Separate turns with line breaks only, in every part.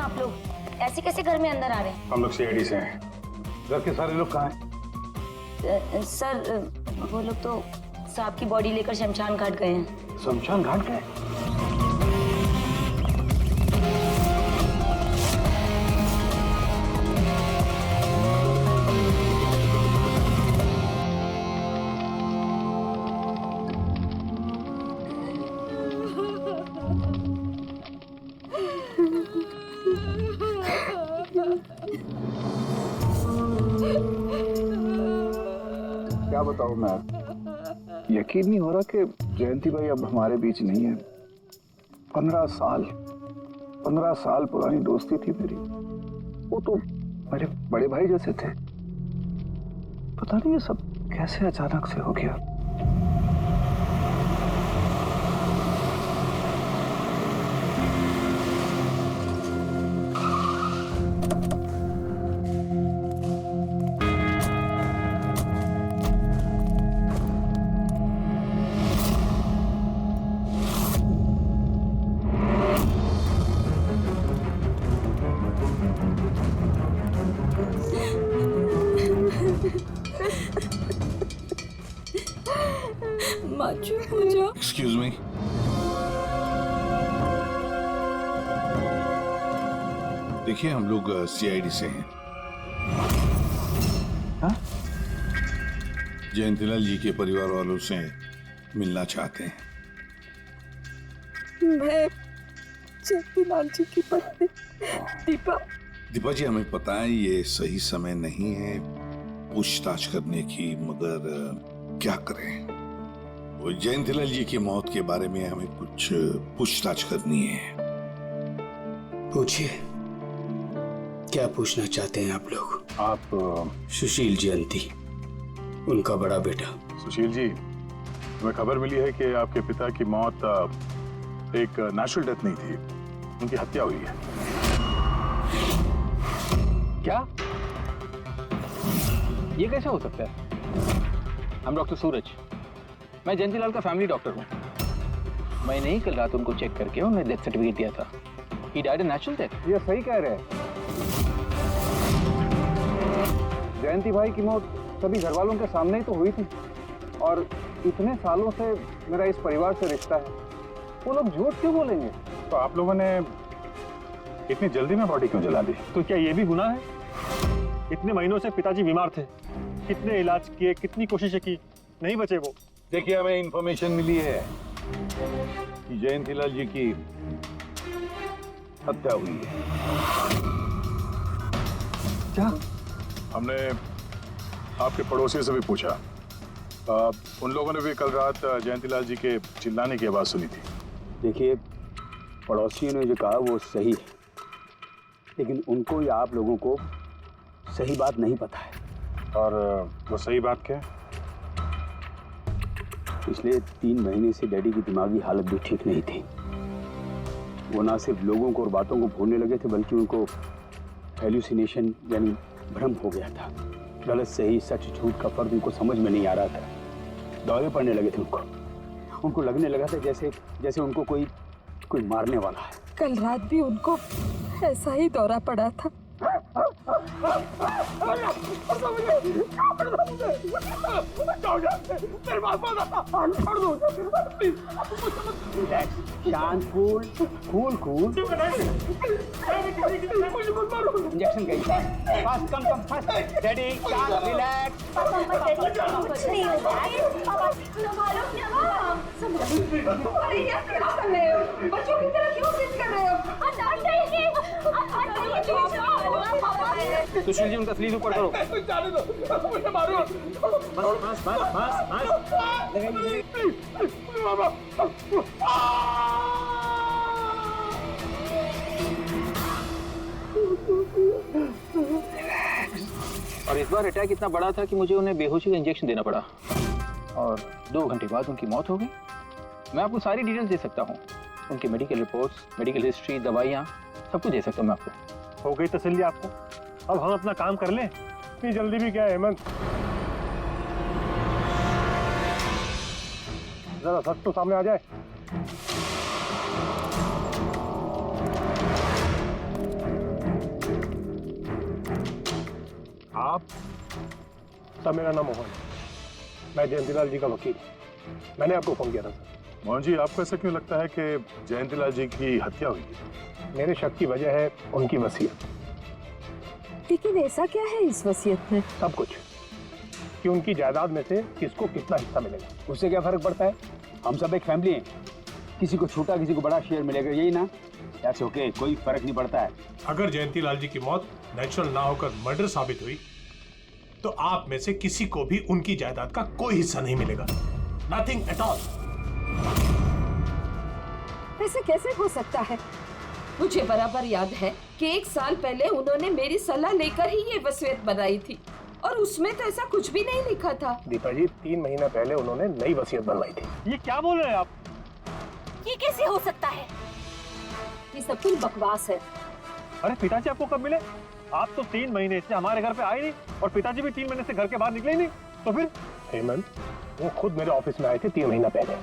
आप लोग? ऐसे कैसे घर में अंदर आ रहे हैं?
हम लोग सीआईडी से हैं। घर के सारे लोग कहाँ हैं?
सर वो लोग तो साहब की बॉडी लेकर शमशान घाट गए हैं।
शमशान घाट गए? क्या बताऊं मैं, यकीन नहीं हो रहा कि जयंती भाई अब हमारे बीच नहीं है। 15 साल पुरानी दोस्ती थी मेरी। वो तो मेरे बड़े भाई जैसे थे। पता नहीं ये सब कैसे अचानक से हो गया।
एक्सक्यूज मी, देखिए हम लोग सीआईडी से हैं।
हाँ?
जयंतीलाल जी के परिवार वालों से मिलना चाहते हैं।
मैं जयंतीलाल जी की पत्नी दीपा।
दीपा जी, हमें पता है ये सही समय नहीं है पूछताछ करने की, मगर क्या करें, वो जयंतीलाल जी की मौत के बारे में हमें कुछ पूछताछ करनी है।
पूछिए, क्या पूछना चाहते हैं आप लोग?
आप
सुशील जयंती, उनका बड़ा बेटा।
सुशील जी, हमें खबर मिली है कि आपके पिता की मौत एक नेचुरल डेथ नहीं थी, उनकी हत्या हुई है।
क्या? ये कैसे हो सकता है? हम डॉक्टर सूरज, मैं जयंतीलाल का फैमिली डॉक्टर हूँ। मैंने ही कल रात उनको चेक करके उन्हें डेथ सर्टिफिकेट दिया था। He died a natural death।
ये सही कह रहे हैं। जयंती भाई की मौत सभी घर वालों के सामने ही तो हुई थी, और इतने सालों से मेरा इस परिवार से रिश्ता है, वो लोग झूठ क्यों बोलेंगे? तो आप लोगों ने इतनी जल्दी में बॉडी क्यों जला दी?
तो क्या ये भी गुनाह है? इतने महीनों से पिताजी बीमार थे, कितने इलाज किए, कितनी कोशिशें की, नहीं बचे वो।
देखिए, हमें इंफॉर्मेशन मिली है कि जयंतीलाल जी की हत्या हुई है।
क्या? हमने आपके पड़ोसियों से भी पूछा, उन लोगों ने भी कल रात जयंतीलाल जी के चिल्लाने की आवाज सुनी थी।
देखिए, पड़ोसियों ने जो कहा वो सही है, लेकिन उनको या आप लोगों को सही बात नहीं पता है।
और वो सही बात क्या है?
पिछले 3 महीने से डैडी की दिमागी हालत भी ठीक नहीं थी। वो ना सिर्फ लोगों को और बातों को भूलने लगे थे, बल्कि उनको हेल्यूसिनेशन यानी भ्रम हो गया था। गलत सही, सच झूठ का फर्क उनको समझ में नहीं आ रहा था। दौरे पड़ने लगे थे उनको लगने लगा था जैसे उनको कोई मारने वाला है।
कल रात भी उनको ऐसा ही दौरा पड़ा था।
शांत, कूल। इंजेक्शन कहीं फास्ट, कम फास्ट। डैडी, शांत, रिलैक्स।
कुछ नहीं होता है।
बच्चों की तरह क्यों जिद कर रहे हो?
सुशील जी, उनका स्लीव ऊपर करो।
मुझे मारो।
और इस बार अटैक इतना बड़ा था कि मुझे उन्हें बेहोशी का इंजेक्शन देना पड़ा, और 2 घंटे बाद उनकी मौत हो गई। मैं आपको सारी डिटेल्स दे सकता हूँ, उनकी मेडिकल रिपोर्ट्स, मेडिकल हिस्ट्री, दवाइयाँ, सब कुछ दे सकता हूँ मैं आपको।
हो गई तसल्ली आपको? अब हम अपना काम कर लें। इतनी जल्दी भी क्या है हेमंत? जरा सच तो सामने आ जाए। आप? सर मेरा नाम मोहन है, मैं जयंतीलाल जी का वकील। मैंने आपको फोन किया था सर।
मोहन जी, आपको ऐसा क्यों लगता है कि जयंतीलाल जी की हत्या हुई थी?
मेरे शक की वजह है उनकी वसीयत।
लेकिन ऐसा क्या है इस वसीयत में?
सब कुछ, कि उनकी जायदाद में से किसको कितना हिस्सा मिलेगा।
उससे क्या फर्क पड़ता है? हम सब एक फैमिली हैं, किसी को छोटा किसी को बड़ा शेयर मिलेगा, यही ना? दैट्स ओके, कोई फर्क नहीं पड़ता है।
अगर जयंतीलाल जी की मौत नेचुरल ना होकर मर्डर साबित हुई तो आप में से किसी को भी उनकी जायदाद का कोई हिस्सा नहीं मिलेगा, नथिंग एट ऑल।
ऐसे कैसे हो सकता है? मुझे बराबर याद है कि 1 साल पहले उन्होंने मेरी सलाह लेकर ही ये वसीयत बनाई थी और उसमें तो ऐसा कुछ भी नहीं लिखा था।
दीपा जी, 3 महीना पहले उन्होंने नई वसीयत बनवाई थी। ये क्या बोल रहे हैं आप?
ये कैसे हो सकता है? ये सब कुछ बकवास है।
अरे पिताजी आपको कब मिले? आप तो 3 महीने से हमारे घर पे आए नहीं और पिताजी भी 3 महीने से घर के बाहर निकले ही नहीं। तो फिर हेमंत, वो खुद मेरे ऑफिस में आए थे 3 महीना पहले।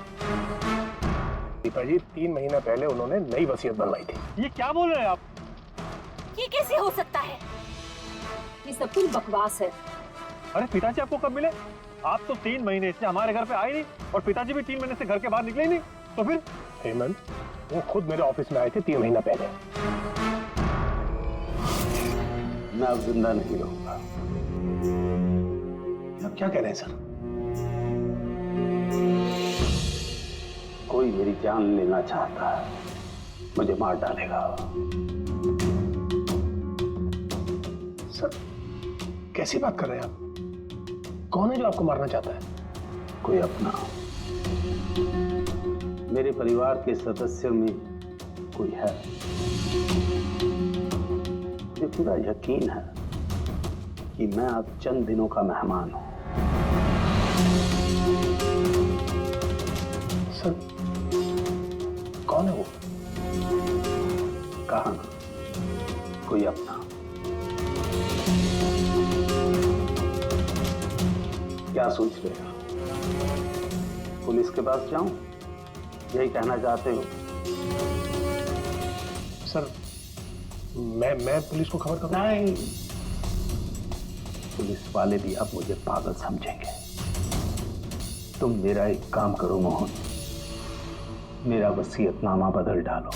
दीपा जी, 3 महीना पहले उन्होंने नई वसीयत बनवाई थी। ये क्या बोल रहे हैं आप?
ये कैसे हो सकता है? ये सब कुछ बकवास है।
अरे पिताजी आपको कब मिले? आप तो 3 महीने से हमारे घर पे आए नहीं और पिताजी भी 3 महीने से घर के बाहर निकले ही नहीं। तो फिर हेमंत, वो खुद मेरे ऑफिस में आए थे 3 महीना पहले।
मैं अब जिंदा नहीं रहूंगा।
आप क्या कह रहे हैं सर?
कोई मेरी जान लेना चाहता है, मुझे मार डालेगा।
सर कैसी बात कर रहे हैं आप? कौन है जो आपको मारना चाहता है?
कोई अपना, मेरे परिवार के सदस्यों में कोई है। मुझे पूरा यकीन है कि मैं अब चंद दिनों का मेहमान हूं।
सर कौन है वो?
कहा ना, कोई अपना। क्या सोच रहे हो? पुलिस के पास जाऊं? यही कहना चाहते हो?
सर मैं पुलिस को खबर करूं?
नहीं, पुलिस वाले भी अब मुझे पागल समझेंगे। तुम मेरा एक काम करो मोहन, मेरा वसीयतनामा बदल डालो।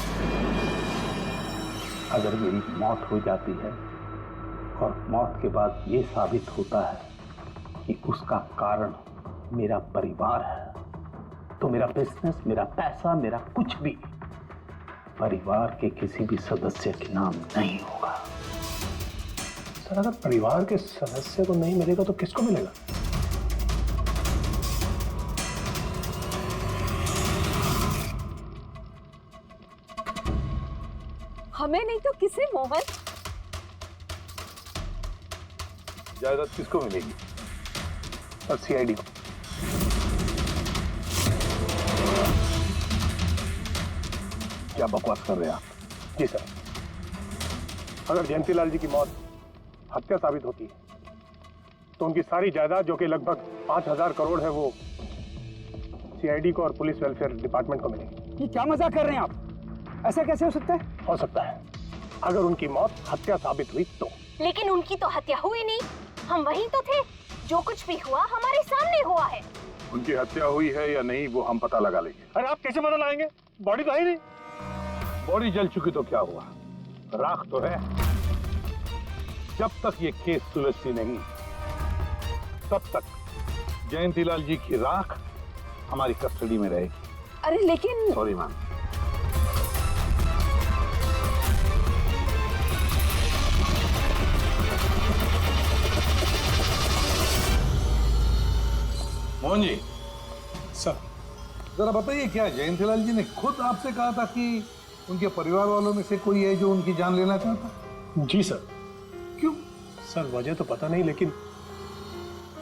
अगर मेरी मौत हो जाती है और मौत के बाद ये साबित होता है कि उसका कारण मेरा परिवार है, तो मेरा बिजनेस, मेरा पैसा, मेरा कुछ भी परिवार के किसी भी सदस्य के नाम नहीं होगा।
सर अगर परिवार के सदस्य को नहीं मिलेगा तो किसको मिलेगा?
हमें नहीं तो किसे मोहन?
जायदाद किसको मिलेगी?
और सीआईडी को।
क्या बकवास कर रहे हैं आप?
जी सर, अगर जयंतीलाल जी की मौत हत्या साबित होती है तो उनकी सारी जायदाद, जो कि लगभग 5000 करोड़ है, वो सीआईडी को और पुलिस वेलफेयर डिपार्टमेंट को मिलेगी।
ये क्या मजाक कर रहे हैं आप? ऐसा कैसे हो सकता है?
हो सकता है अगर उनकी मौत हत्या साबित हुई तो।
लेकिन उनकी तो हत्या हुई नहीं, हम वहीं तो थे। जो कुछ भी हुआ हमारे सामने हुआ है।
उनकी हत्या हुई है या नहीं वो हम पता लगा लेंगे।
अरे आप कैसे पता लगाएंगे? बॉडी तो है ही नहीं।
बॉडी जल चुकी तो क्या हुआ, राख तो है। जब तक ये केस सुलझती नहीं तब तक जयंतीलाल जी की राख हमारी कस्टडी में रहेगी।
अरे लेकिन
sorry ma'am.
Mohan ji,
sir
जरा बताइए, क्या जयंतीलाल जी ने खुद आपसे कहा था कि उनके परिवार वालों में से कोई है जो उनकी जान लेना चाहता?
जी सर।
क्यों?
सर वजह तो पता नहीं, लेकिन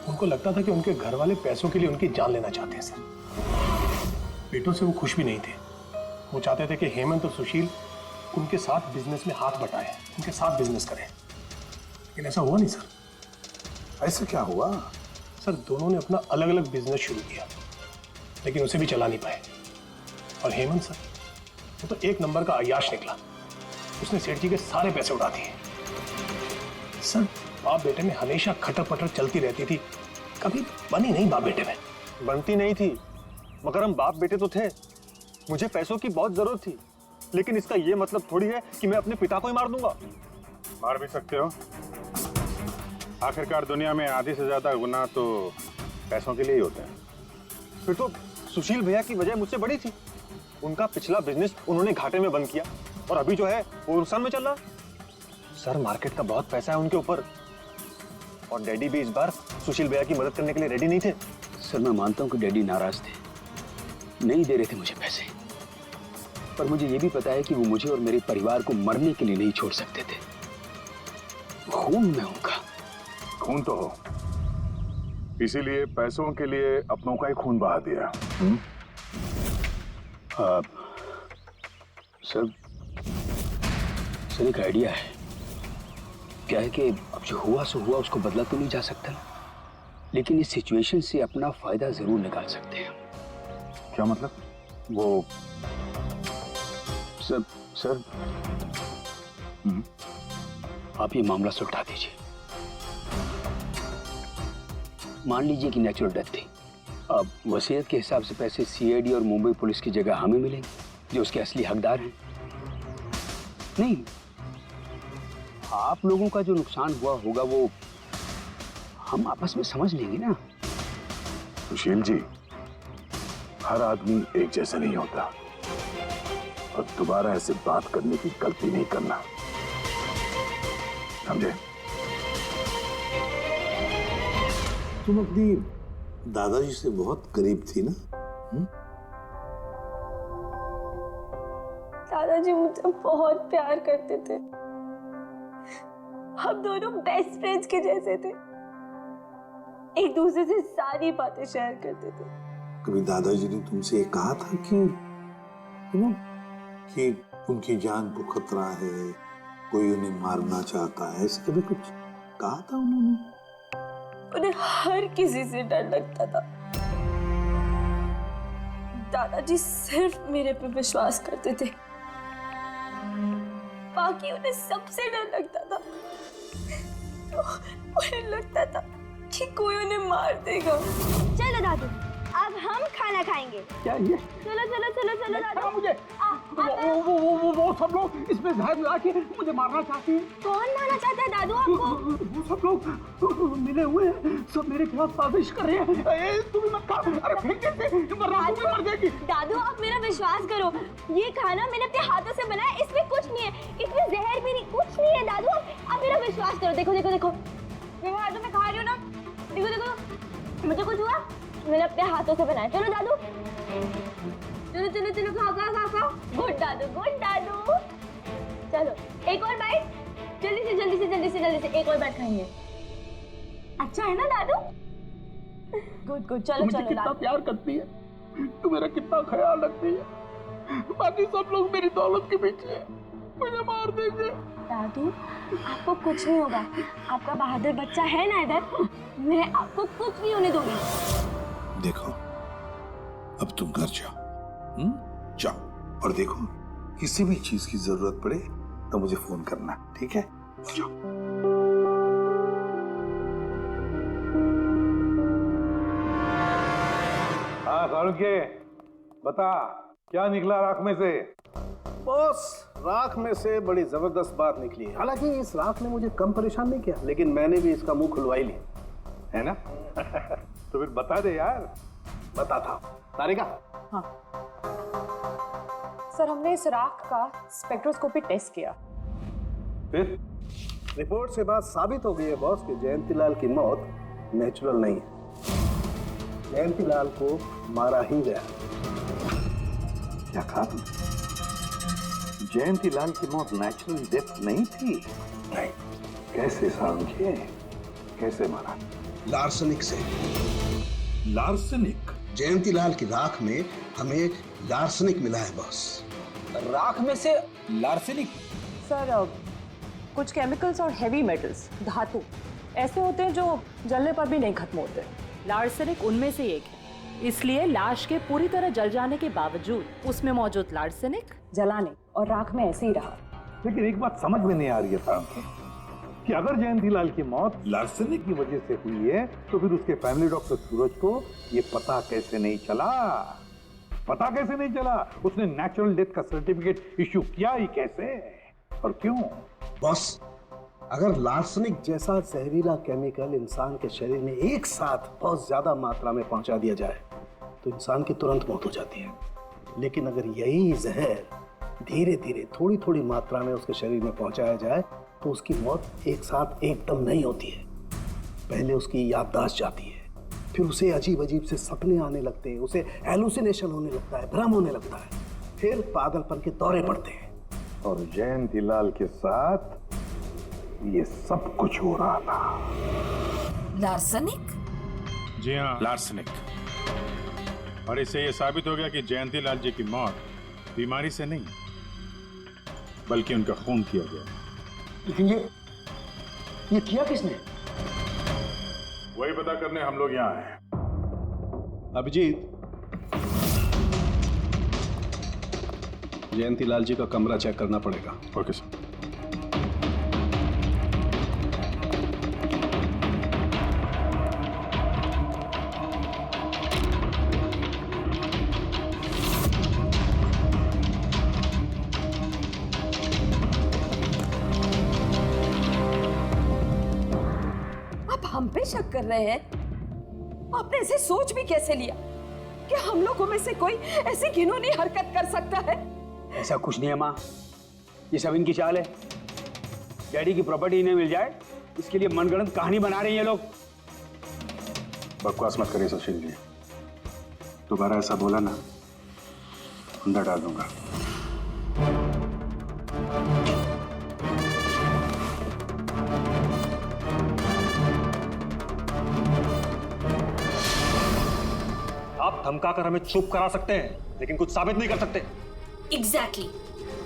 उनको लगता था कि उनके घर वाले पैसों के लिए उनकी जान लेना चाहते हैं सर। पेटों से वो खुश भी नहीं थे। वो चाहते थे कि हेमंत और सुशील उनके साथ बिजनेस में हाथ बटाएं, उनके साथ बिजनेस करें, लेकिन ऐसा हुआ नहीं सर।
ऐसा क्या हुआ?
सर दोनों ने अपना अलग अलग बिजनेस शुरू किया, लेकिन उसे भी चला नहीं पाए। और हेमंत सर, वो तो 1 नंबर का अय्याश निकला। उसने सेठ जी के सारे पैसे उड़ा दिए। सर
बाप बेटे में हमेशा खटर पटर चलती रहती थी, कभी बनी नहीं बाप बेटे में।
बनती नहीं थी, मगर हम बाप बेटे तो थे। मुझे पैसों की बहुत जरूरत थी, लेकिन इसका ये मतलब थोड़ी है कि मैं अपने पिता को ही मार दूंगा।
मार भी सकते हो। आखिरकार दुनिया में आधी से ज्यादा गुनाह तो पैसों के लिए ही होते हैं।
फिर तो सुशील भैया की वजह मुझसे बड़ी थी। उनका पिछला बिजनेस उन्होंने घाटे में बंद किया और अभी जो है वो नुकसान में चल रहा। सर, मार्केट का बहुत पैसा है उनके ऊपर, और डैडी भी इस बार सुशील भैया की मदद करने के लिए रेडी नहीं थे।
सर, मैं मानता हूं कि डैडी नाराज थे, नहीं दे रहे थे मुझे पैसे, पर मुझे ये भी पता है कि वो मुझे और मेरे परिवार को मरने के लिए नहीं छोड़ सकते थे। खून में उनका
खून तो हो, इसीलिए पैसों के लिए अपनों का ही खून बहा दिया।
सर एक आइडिया है। क्या है कि अब जो हुआ सो हुआ, उसको बदला तो नहीं जा सकता, लेकिन इस सिचुएशन से अपना फायदा जरूर निकाल सकते हैं।
क्या मतलब? वो
सर आप ये मामला सुलझा दीजिए। मान लीजिए कि नेचुरल डेथ थी, अब वसीयत के हिसाब से पैसे सीआईडी और मुंबई पुलिस की जगह हमें मिलेंगे, जो उसके असली हकदार हैं। नहीं, आप लोगों का जो नुकसान हुआ होगा वो हम आपस में समझ लेंगे ना।
सुशील जी, हर आदमी एक जैसा नहीं होता, और दोबारा ऐसे बात करने की गलती नहीं करना, समझे?
तुम अपनी दादाजी से बहुत करीब थी ना?
दादाजी मुझे बहुत प्यार करते थे, हम दोनों बेस्ट फ्रेंड्स के जैसे थे, एक दूसरे से सारी बातें शेयर करते थे।
कभी दादाजी ने तुमसे ये कहा था कि उनकी जान को खतरा है, कोई उन्हें मारना चाहता है, ऐसे कभी कुछ कहा था उन्होंने?
उन्हें हर किसी से डर लगता था। दादाजी सिर्फ मेरे पे विश्वास करते थे, बाकी उन्हें सबसे डर लगता था। तो उन्हें लगता था कि कोई उन्हें मार देगा।
चलो दादू, अब हम खाना खाएंगे।
क्या ये?
चलो चलो चलो चलो दादू।
मुझे वो सब लोग इसमें जहर मिला के मुझे मारना चाहते हैं।
कौन मारना चाहता है दादू आपको?
वो सब लोग मिले हुए हैं, सब मेरे खिलाफ साजिश कर रहे हैं। तुम मत खा, अरे फेंक देते, वरना तुम भी मर जाएगी।
दादू, आप मेरा विश्वास करो, ये खाना मैंने अपने हाथों से बनाया, इसमें कुछ नहीं है, इसमें जहर भी नहीं, कुछ नहीं है। दादू, आप मेरा विश्वास करो। देखो देखो देखो, मैं हाथों में खा रही हूँ ना, देखो देखो, मुझे कुछ हुआ, मैंने अपने हाथों से बनाया। चलो दादू, चलो चलो चलो, खाओ खाओ खाओ खाओ। गुड दादू, गुड दादू। चलो एक और बाइट, जल्दी से जल्दी से जल्दी से जल्दी से एक और बाइट खाएंगे। अच्छा है ना दादू? गुड गुड, चलो चलो।
कितना प्यार करती है तू, मेरा कितना ख्याल रखती है, बाकी सब लोग मेरी दौलत के पीछे हैं, मुझे मार देंगे।
दादू, आपको कुछ नहीं होगा, आपका बहादुर बच्चा है ना इधर, मैं आपको कुछ नहीं होने दूंगी।
देखो, अब तुम घर जाओ, जाओ, और देखो किसी भी चीज की जरूरत पड़े तो मुझे फोन करना, ठीक है? जाओ।
हाँ सारुके, बता क्या निकला राख में से?
बॉस, राख में से बड़ी जबरदस्त बात निकली है। हालांकि इस राख ने मुझे कम परेशान नहीं किया, लेकिन मैंने भी इसका मुंह खुलवा ही लिया,
है ना? तो फिर बता दे यार।
बताता हूं। तारिका?
हाँ सर, हमने इस राख का स्पेक्ट्रोस्कोपी टेस्ट किया,
फिर
रिपोर्ट से बात साबित हो गई है बॉस कि जयंतीलाल की मौत नेचुरल नहीं है, जयंतीलाल को मारा ही गया।
क्या कहा तुमने? जयंतीलाल की मौत नेचुरल डेथ नहीं थी?
नहीं।
कैसे समझे? कैसे मारा?
लार्सनिक से।
लार्सनिक?
जयंतीलाल की राख में हमें लार्सनिक मिला है बॉस।
राख में से लार्सनिक?
सर कुछ केमिकल्स और हेवी मेटल्स, धातु ऐसे होते हैं जो जलने पर भी नहीं खत्म होते।
लार्सेनिक उनमें से एक है, इसलिए लाश के पूरी तरह जल जाने के बावजूद उसमें मौजूद लार्सेनिक
जलाने और राख में ऐसे ही रहा।
लेकिन एक बात समझ में नहीं आ रही है साहब, कि अगर जयंतीलाल की मौत लार्सेनिक की वजह से हुई है तो फिर उसके फैमिली डॉक्टर सूरज को ये पता कैसे नहीं चला? पता कैसे नहीं चला? उसने नेचुरल डेथ का सर्टिफिकेट इश्यू किया ही कैसे और क्यों?
बॉस, अगर लार्सेनिक जैसा जहरीला केमिकल इंसान के शरीर में एक साथ बहुत ज्यादा मात्रा में पहुंचा दिया जाए तो इंसान की तुरंत मौत हो जाती है। लेकिन अगर यही जहर धीरे धीरे थोड़ी थोड़ी मात्रा में उसके शरीर में पहुंचाया जाए तो उसकी मौत एक साथ एकदम नहीं होती है। पहले उसकी याददाश्त जाती है, फिर उसे अजीब अजीब से सपने आने लगते हैं, उसे हेलुसिनेशन होने लगता है, भ्रम होने लगता है, फिर पागलपन के दौरे पड़ते हैं।
और जयंतीलाल के साथ ये सब कुछ हो रहा था।
लार्सेनिक?
जी हाँ, लार्सेनिक। और इससे ये साबित हो गया कि जयंतीलाल जी की मौत बीमारी से नहीं बल्कि उनका खून किया गया।
लेकिन ये किया किसने?
वही पता करने हम लोग यहाँ हैं।
अभिजीत, जयंतीलाल जी का कमरा चेक करना पड़ेगा।
Okay sir.
हम पे शक कर रहे हैं? आपने ऐसे सोच भी कैसे लिया कि हम लोगों में से कोई ऐसी घिनौनी हरकत कर सकता है?
ऐसा कुछ नहीं है माँ, ये सब इनकी चाल है। डैडी की प्रॉपर्टी इन्हें मिल जाए इसके लिए मनगढ़ंत कहानी बना रहे हैं ये लोग।
बकवास मत करिए सुशील जी, दोबारा ऐसा बोला ना अंदर डाल दूंगा।
आप धमकाकर हमें चुप करा सकते हैं लेकिन कुछ साबित नहीं कर सकते।
एग्जैक्टली।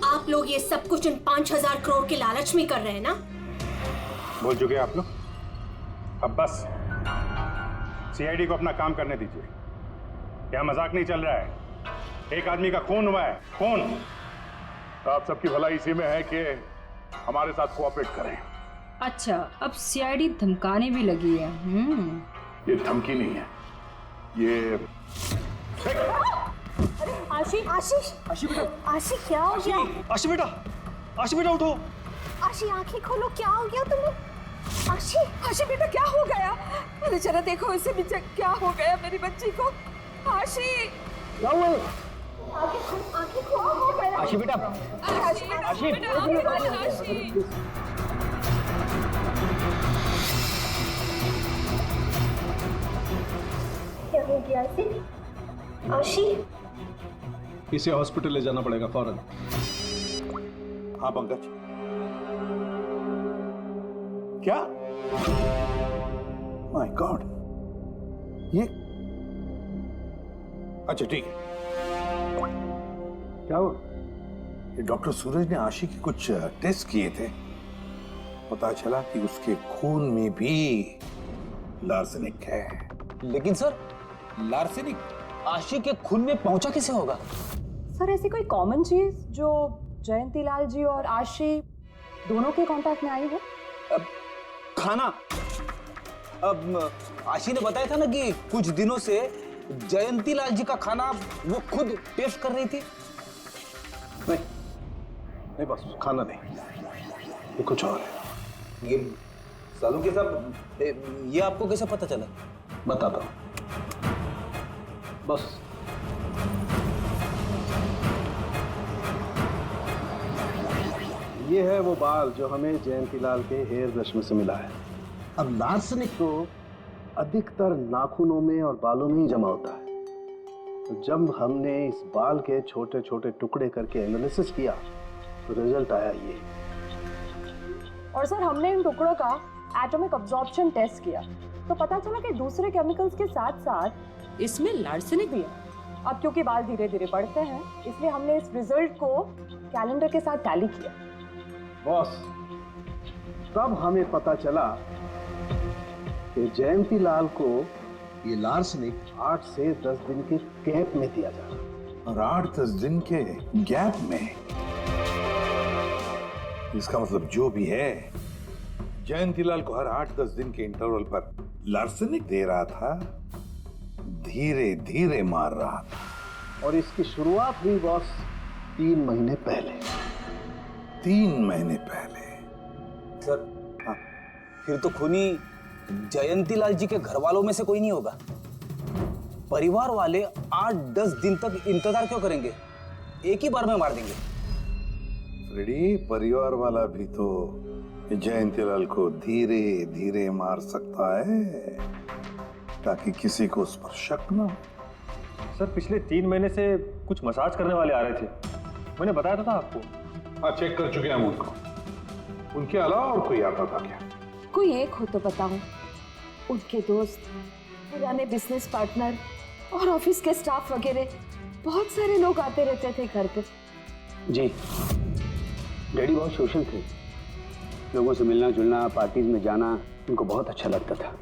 आप लोग ये सब कुछ उन 5000 करोड़ के लालच में कर रहे हैं ना?
बोल चुके आप लोग, अब बस सीआईडी को अपना काम करने दीजिए। क्या मजाक नहीं चल रहा है? एक आदमी का खून हुआ है, खून। तो आप सबकी भलाई इसी में है कि हमारे साथ कोऑपरेट करें।
अच्छा, अब सीआईडी धमकाने भी लगी है।
ये धमकी नहीं है, ये
आशी, आशीष,
आशी बेटा,
आशी क्या हो गया?
आशी बेटा, आशी बेटा उठो।
आशी आंखें खोलो, क्या हो गया तुम्हें? आशी,
आशी बेटा क्या हो गया? अरे जरा देखो इसे भी, क्या हो गया मेरी बच्ची को? आशी
क्या हुआ?
आंखें खोलो।
आशी बेटा,
आशी
आशी
आशी
क्या हो गया आशी? आशी,
इसे हॉस्पिटल ले जाना पड़ेगा फौरन।
हाँ पंकज, क्या? माय गॉड, ये अच्छा ठीक है।
क्या हुआ?
ये डॉक्टर सूरज ने आशी के कुछ टेस्ट किए थे, पता चला कि उसके खून में भी लार्सेनिक है।
लेकिन सर, लार्सेनिक आशी के खून में पहुंचा कैसे होगा?
सर, ऐसी कोई कॉमन चीज जो जयंतीलाल जी और आशी दोनों के कांटेक्ट में आई हो?
खाना। अब आशी ने बताया था ना कि कुछ दिनों से जयंतीलाल जी का खाना वो खुद टेस्ट कर रही थी।
नहीं नहीं बस खाना नहीं, ये कुछ और है।
ये सालू के साहब, ये आपको कैसे पता चला?
बताता हूँ, बस ये है वो बाल जो हमें जयंतीलाल के हेयर ब्रश में से मिला है। अब लार्सेनिक तो अधिकतर नाखूनों में और बालों में ही जमा होता है, तो जब हमने इस बाल के छोटे छोटे टुकड़े करके एनालिसिस किया तो रिजल्ट आया ये।
और सर, हमने इन टुकड़ों का एटॉमिक अब्जॉर्प्शन टेस्ट किया तो पता चला कि दूसरे केमिकल्स के साथ साथ
इसमें लार्सेनिक भी है।
अब क्योंकि बाल धीरे धीरे बढ़ते हैं इसलिए हमने इस रिजल्ट को कैलेंडर के साथ टैली किया।
बॉस, तब हमें पता चला कि जयंतीलाल को ये लार्सेनिक 8 से 10 दिन के गैप में दिया जा रहा।
और 8-10 दिन के गैप में? इसका मतलब जो भी है,
जयंतीलाल को हर 8-10 दिन के इंटरवल पर लार्सेनिक दे रहा था, धीरे धीरे मार रहा था।
और इसकी शुरुआत हुई बॉस 3 महीने पहले।
3 महीने पहले?
सर, हाँ, फिर तो खूनी जयंतीलाल जी के घर वालों में से कोई नहीं होगा। परिवार वाले 8-10 दिन तक इंतजार क्यों करेंगे? एक ही बार में मार देंगे।
फ्रेडी, परिवार वाला भी तो जयंतीलाल को धीरे धीरे मार सकता है ताकि किसी को उस पर शक न हो।
सर, पिछले 3 महीने से कुछ मसाज करने वाले आ रहे थे, मैंने बताया था आपको।
हाँ, चेक कर चुके हैं हम उनको। उनके अलावा और कोई आता था क्या?
कोई एक हो तो बताऊं। उनके दोस्त, पुराने बिजनेस पार्टनर और ऑफिस के स्टाफ वगैरह बहुत सारे लोग आते रहते थे घर पे।
जी, डैडी बहुत सोशल थे। लोगों से मिलना जुलना, पार्टीज में जाना उनको बहुत अच्छा लगता था।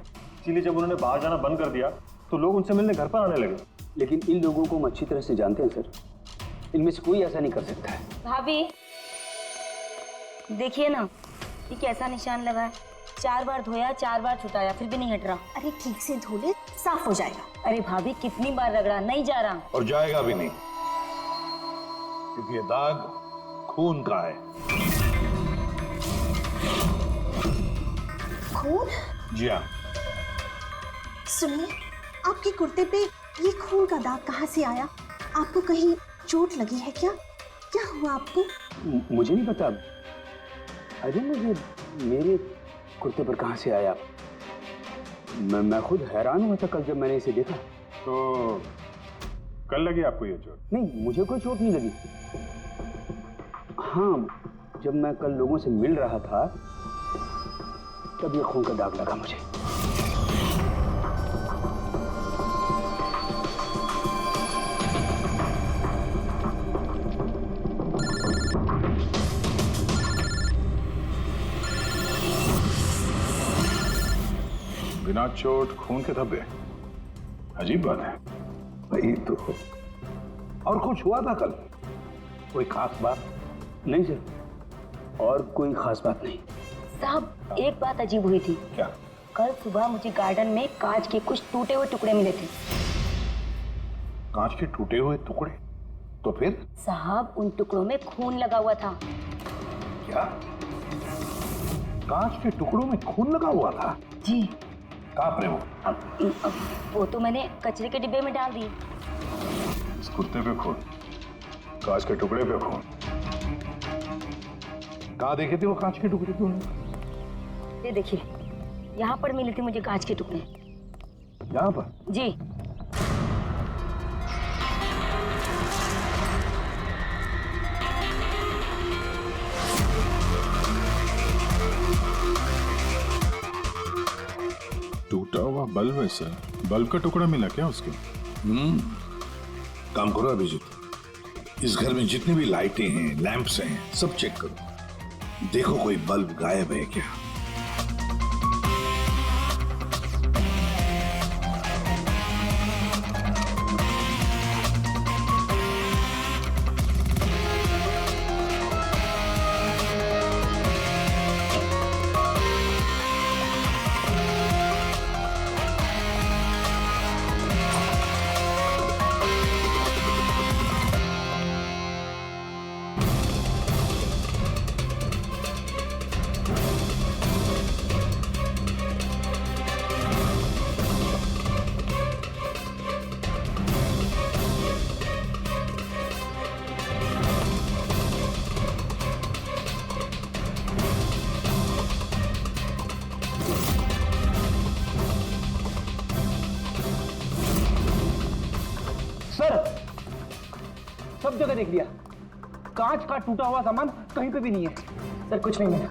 इसीलिए जब उन्होंने बाहर जाना बंद कर दिया तो लोग उनसे मिलने घर पर आने लगे।
लेकिन इन लोगों को हम अच्छी तरह से जानते हैं सर, इनमें से कोई ऐसा नहीं कर सकता है।
भाभी देखिए ना, ये कैसा निशान लगा है। 4 बार धोया, 4 बार छुटाया, फिर भी नहीं हट रहा।
अरे ठीक से धो ले, साफ हो जाएगा।
अरे भाभी कितनी बार रगड़ा, नहीं जा रहा।
और जाएगा भी नहीं, क्योंकि ये दाग खून का है।
खून?
जी हाँ।
सुनिए, आपके कुर्ते पे ये खून का दाग कहाँ से आया? आपको कहीं चोट लगी है क्या? क्या हुआ आपको?
मुझे नहीं पता। अरे मुझे मेरे कुर्ते पर कहाँ से आया? मैं खुद हैरान हुआ था कल जब मैंने इसे देखा।
तो कल लगी आपको ये चोट?
नहीं, मुझे कोई चोट नहीं लगी। हाँ, जब मैं कल लोगों से मिल रहा था तब ये खून का दाग लगा मुझे।
बिना चोट खून के धब्बे, अजीब बात है।
वही तो। और कुछ हुआ था कल? कोई खास बात?
नहीं सर, और कोई खास बात नहीं।
साहब, एक बात अजीब हुई थी।
क्या?
कल सुबह मुझे गार्डन में कांच के कुछ टूटे हुए टुकड़े मिले थे।
कांच के टूटे हुए टुकड़े? तो फिर?
साहब, उन टुकड़ों में खून लगा हुआ था।
क्या? कांच के टुकड़ों में खून लगा हुआ था?
जी।
कहाँ पर वो?
अब वो तो मैंने कचरे के डिब्बे में डाल दिए।
इस कुर्ते पे खून, कांच के टुकड़े पे खून।
कहाँ देखे थे वो कांच के टुकड़े तुमने?
ये देखिए, यहाँ पर मिले थे मुझे कांच के टुकड़े।
यहाँ पर?
जी।
टूटा हुआ बल्ब है सर। बल्ब का टुकड़ा मिला क्या उसके?
काम करो अभिजीत, इस घर में जितनी भी लाइटें हैं, लैंप्स हैं, सब चेक करो। देखो कोई बल्ब गायब है क्या?
सब जगह देख लिया, कांच का टूटा हुआ सामान कहीं पे भी नहीं है। सर, कुछ नहीं मिला।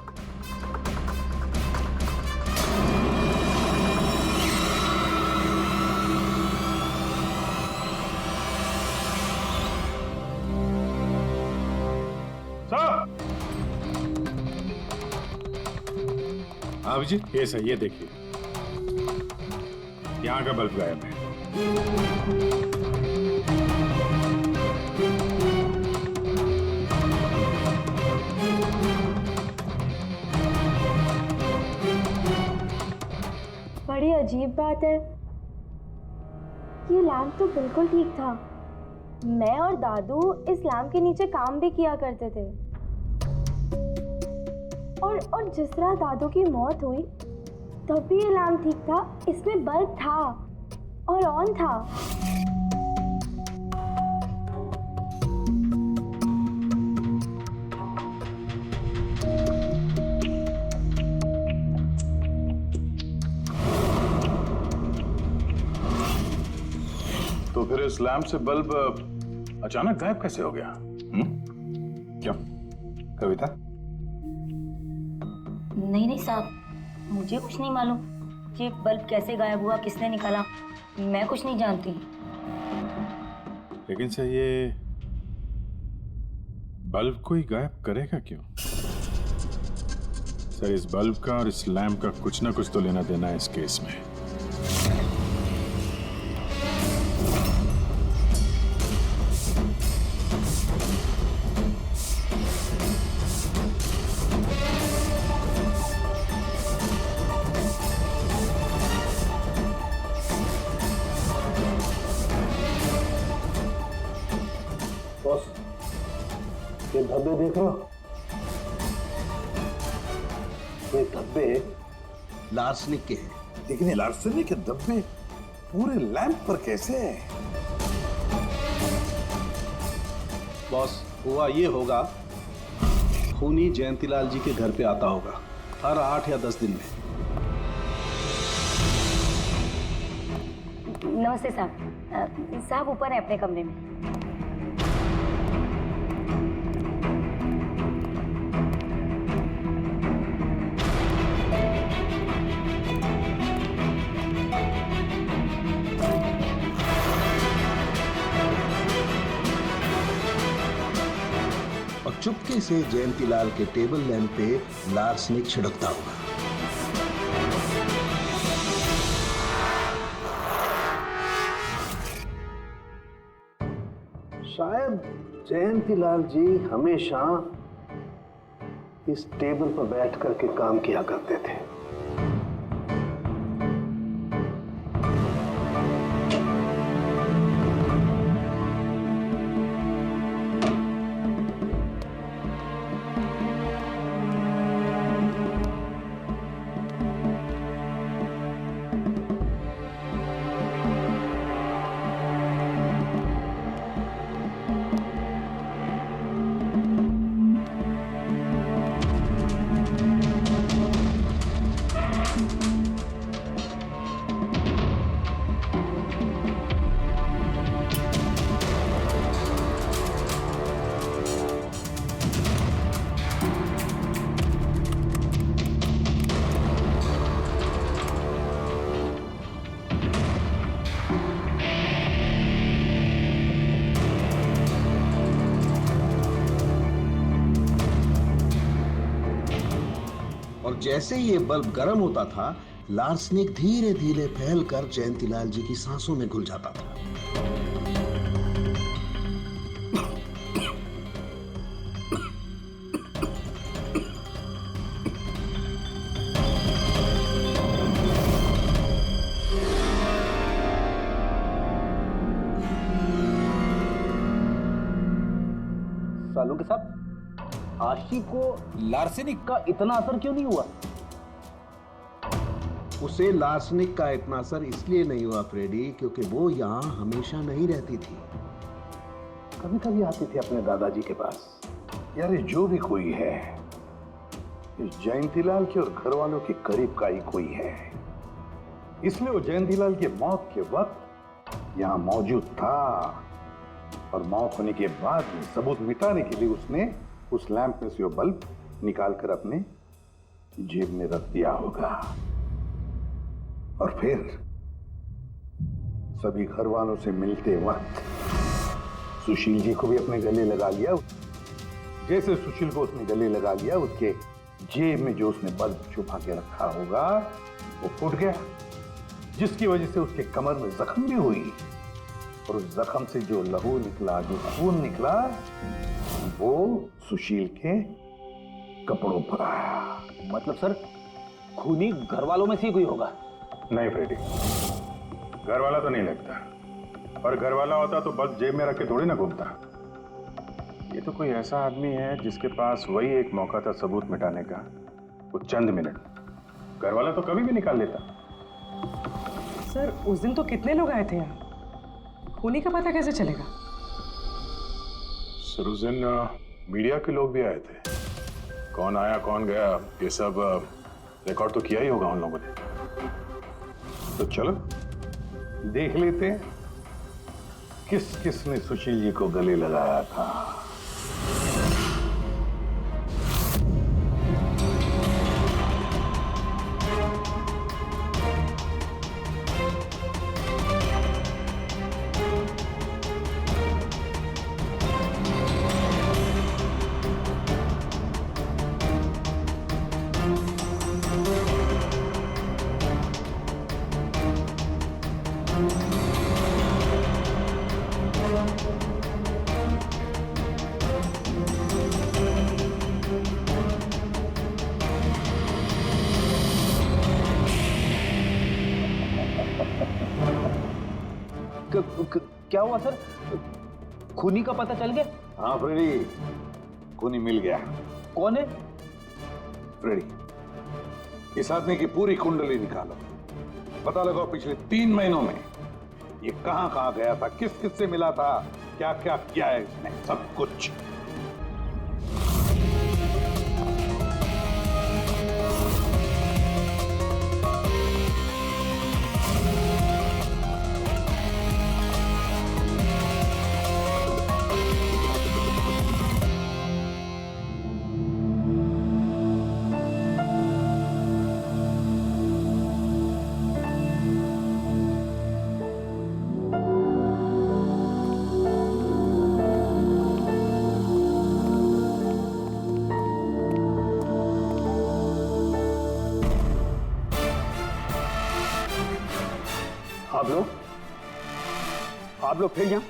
हाँ अभिजीत, ये सही, ये देखिए, यहाँ का बल्ब गायब है।
अजीब बात है, ये लैम्प तो बिल्कुल ठीक था। मैं और दादू इस लैम्प के नीचे काम भी किया करते थे। और जिस तरह दादू की मौत हुई तब भी ये लैम्प ठीक था, इसमें बल्ब था और ऑन था।
तो फिर इस लैंप से बल्ब अचानक गायब कैसे हो गया?
क्यों कविता?
नहीं साहब, मुझे कुछ नहीं मालूम कि बल्ब कैसे गायब हुआ, किसने निकाला, मैं कुछ नहीं जानती।
लेकिन सर ये बल्ब कोई गायब करेगा क्यों? सर इस बल्ब का और इस लैंप का कुछ ना कुछ तो लेना देना है इस केस में।
बॉस, ये धब्बे देख रहे हो? ये धब्बे लार्सनिक के हैं।
लेकिन ये लार्सनिक के धब्बे पूरे लैंप पर कैसे है?
बॉस, हुआ ये होगा, खूनी जयंतीलाल जी के घर पे आता होगा हर 8 या 10 दिन में।
नमस्ते साहब। साहब ऊपर है अपने कमरे में।
और चुपके से जयंतीलाल के टेबल लैंप पे लार्सनिक छिड़कता होगा। शायद जयंतीलाल जी हमेशा इस टेबल पर बैठ करके काम किया करते थे। और जैसे ये बल्ब गर्म होता था, लार्सनिक धीरे धीरे फैलकर जयंतीलाल जी की सांसों में घुल जाता था।
सालों के साथ आशी को लार्सेनिक का इतना असर क्यों नहीं हुआ?
उसे लार्सनिक का इतना असर इसलिए नहीं हुआ फ्रेडी, क्योंकि वो यहाँ हमेशा नहीं रहती थी, कभी कभी आती थी अपने दादाजी के पास।
यार जो भी कोई है, इस जयंतीलाल के और घर वालों के करीब का ही कोई है, इसलिए वो जयंतीलाल की मौत के वक्त यहाँ मौजूद था और मौत होने के बाद सबूत मिटाने के लिए उसने उस लैंप में से वो बल्ब निकालकर अपने जेब में रख दिया होगा और फिर सभी घर वालों से मिलते वक्त सुशील जी को भी अपने गले लगा लिया। जैसे सुशील को उसने गले लगा लिया, उसके जेब में जो उसने बल्ब छुपा के रखा होगा वो फूट गया, जिसकी वजह से उसके कमर में जख्म भी हुई और उस जख्म से जो लहू निकला, जो खून निकला, वो सुशील के कपड़ों पर आया।
मतलब सर खूनी घर वालों में से ही कोई होगा?
नहीं फ्रेडी, घर वाला तो नहीं लगता, और घर वाला होता तो बस जेब में रख के थोड़ी ना घूमता। ये तो कोई ऐसा आदमी है जिसके पास वही एक मौका था सबूत मिटाने का, वो चंद मिनट। घर वाला तो कभी भी निकाल लेता।
सर उस दिन तो कितने लोग आए थे यहाँ, खूनी का पता कैसे चलेगा?
सर उस दिन मीडिया के लोग भी आए थे, कौन आया कौन गया ये सब रिकॉर्ड तो किया ही होगा उन लोगों ने। तो चलो देख लेते हैं किस किस ने सुशील जी को गले लगाया था।
क्या हुआ सर? खूनी का पता चल गया?
हाँ फ्रेडी, खूनी मिल गया।
कौन है?
फ्रेडी, इस आदमी की पूरी कुंडली निकालो, पता लगाओ पिछले 3 महीनों में ये कहां कहां गया था, किस किस से मिला था, क्या क्या किया है इसने, सब कुछ।
आप लोग फिर यहाँ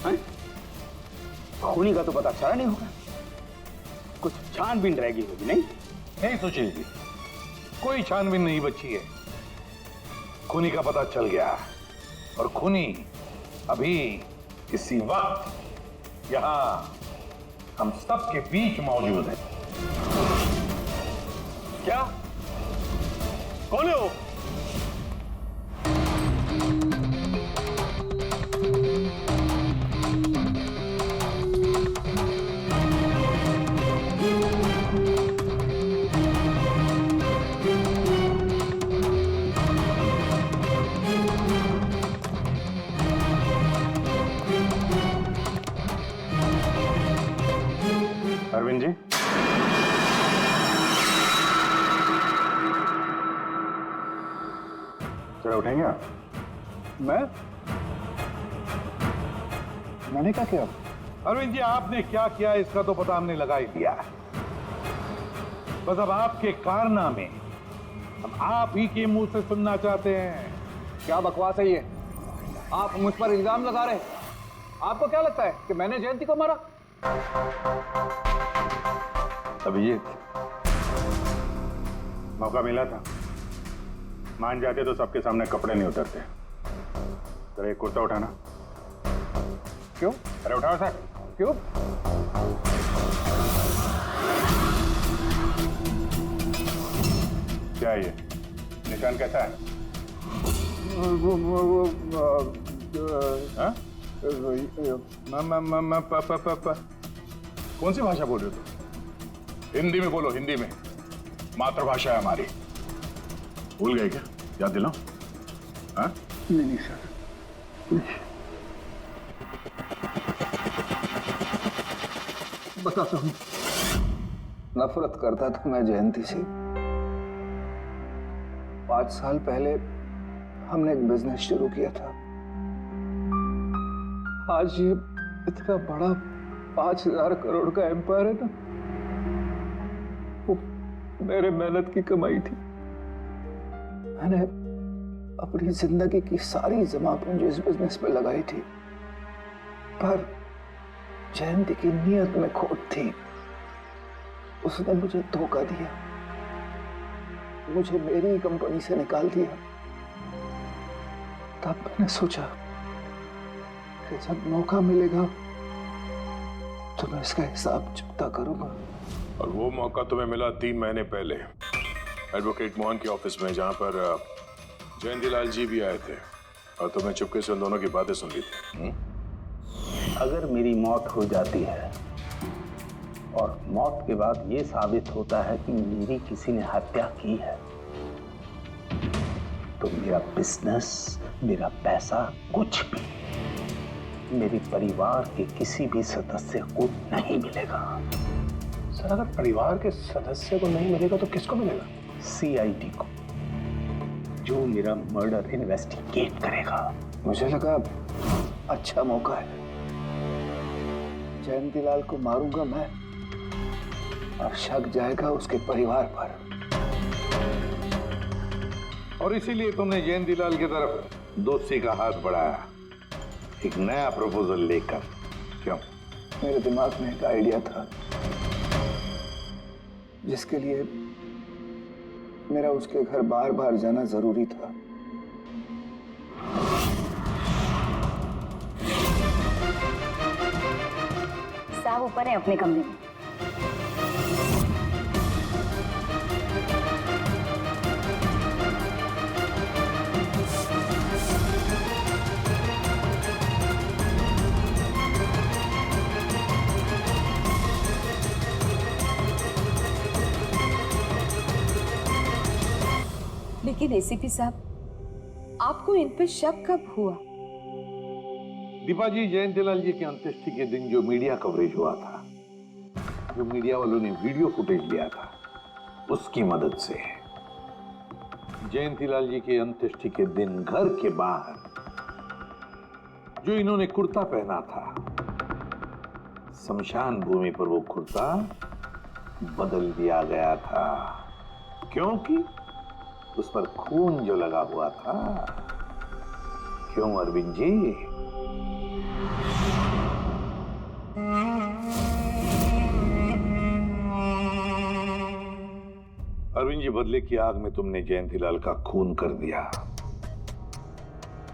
हैं? खूनी का तो पता चला नहीं होगा, कुछ छानबीन रहेगी होगी नहीं?
नहीं सुशील जी, कोई छानबीन नहीं बची है। खूनी का पता चल गया और खूनी अभी इसी वक्त यहां हम सब के बीच मौजूद है।
क्या? कौन है वो?
अरविंद जी, जरा उठेंगे आप?
मैंने क्या किया?
अरविंद जी, आपने क्या किया इसका तो पता हमने लगा ही दिया। बस अब आपके कारनामे हम आप ही के मुंह से सुनना चाहते हैं।
क्या बकवास है ये? आप मुझ पर इल्जाम लगा रहे हैं। आपको क्या लगता है कि मैंने जयंती को मारा?
अभिजीत, मौका मिला था, मान जाते तो सबके सामने कपड़े नहीं उतरते। जरा एक कुर्ता उठाना।
क्यों?
अरे उठाओ सर।
क्यों?
क्या है ये? निशान कैसा है? हाँ? कौन सी भाषा बोल रहे हो तुम? हिंदी में बोलो, हिंदी में, मातृभाषा है हमारी। भूल गए क्या? याद दिलाओ। हाँ?
नहीं सर, बताता हूँ।
नफरत करता था मैं जयंती से। 5 साल पहले हमने एक बिजनेस शुरू किया था। आज ये इतना बड़ा 5000 करोड़ का एम्पायर है ना, वो मेरे मेहनत की कमाई थी। मैंने अपनी जिंदगी की सारी जमा पूंजी इस बिजनेस पे लगाई थी, पर जयंती की नीयत में खोट थी। उसने मुझे धोखा दिया, मुझे मेरी कंपनी से निकाल दिया
तब मैंने सोचा कि जब मौका मिलेगा तो मैं इसका हिसाब चुकता करूंगा।
और वो मौका तुम्हें मिला 3 महीने पहले एडवोकेट मोहन के ऑफिस में, जहां पर जयंतीलाल जी भी आए थे और तुमने चुपके से उन दोनों की बातें सुन ली थी।
अगर मेरी मौत हो जाती है और मौत के बाद ये साबित होता है कि मेरी किसी ने हत्या की है, तो मेरा बिजनेस, मेरा पैसा, कुछ भी मेरे परिवार के किसी भी सदस्य को नहीं मिलेगा।
सर, अगर परिवार के सदस्य को नहीं मिलेगा तो किसको मिलेगा?
सीआईडी को, जो मेरा मर्डर इन्वेस्टिगेट करेगा।
मुझे लगा अच्छा मौका है, जयंतीलाल को मारूंगा मैं और शक जाएगा उसके परिवार पर।
और इसीलिए तुमने जयंतीलाल की तरफ दोस्ती का हाथ बढ़ाया, एक नया प्रपोजल लेकर। क्यों?
मेरे दिमाग में एक आइडिया था जिसके लिए मेरा उसके घर बार बार जाना जरूरी था।
साहब ऊपर है अपने कमरे में।
लेकिन एसीपी साहब, आपको इन पे शक कब हुआ?
दीपा जी, जयंतीलाल जी की अंत्येष्टि के दिन जो मीडिया कवरेज हुआ था, जो मीडिया वालों ने वीडियो फुटेज लिया था, उसकी मदद से जयंतीलाल जी के अंत्येष्टि के दिन घर के बाहर जो इन्होंने कुर्ता पहना था, शमशान भूमि पर वो कुर्ता बदल दिया गया था, क्योंकि उस पर खून जो लगा हुआ था। क्यों अरविंद जी? अरविंद जी, बदले की आग में तुमने जयंतीलाल का खून कर दिया।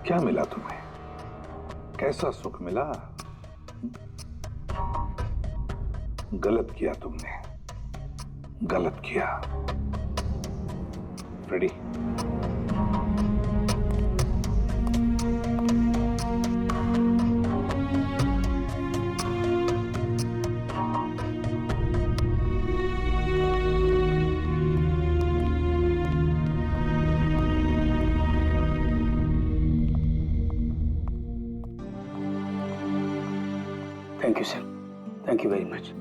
क्या मिला तुम्हें? कैसा सुख मिला? गलत किया तुमने, गलत किया। Freddie,
thank you sir, thank you very much,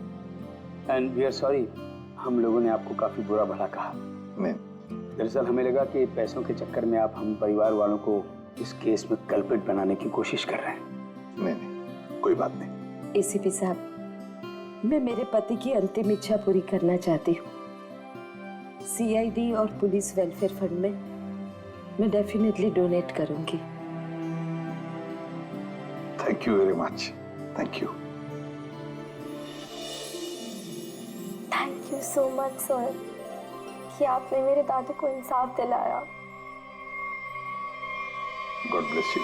and we are sorry, हम लोगों ने आपको काफी बुरा भला कहा। दरअसल हमें लगा कि पैसों के चक्कर में आप हम परिवार वालों को इस केस में कल्प्रिट बनाने की कोशिश कर रहे हैं।
नहीं, कोई बात नहीं।
एसीपी साहब, मैं मेरे पति की अंतिम इच्छा पूरी करना चाहती हूँ। सीआईडी और पुलिस वेलफेयर फंड में मैं डेफिनेटली डोनेट करूंगी।
Thank you very much, thank you.
Thank you so much sir कि आपने मेरे दादू को इंसाफ दिलाया।
God bless you.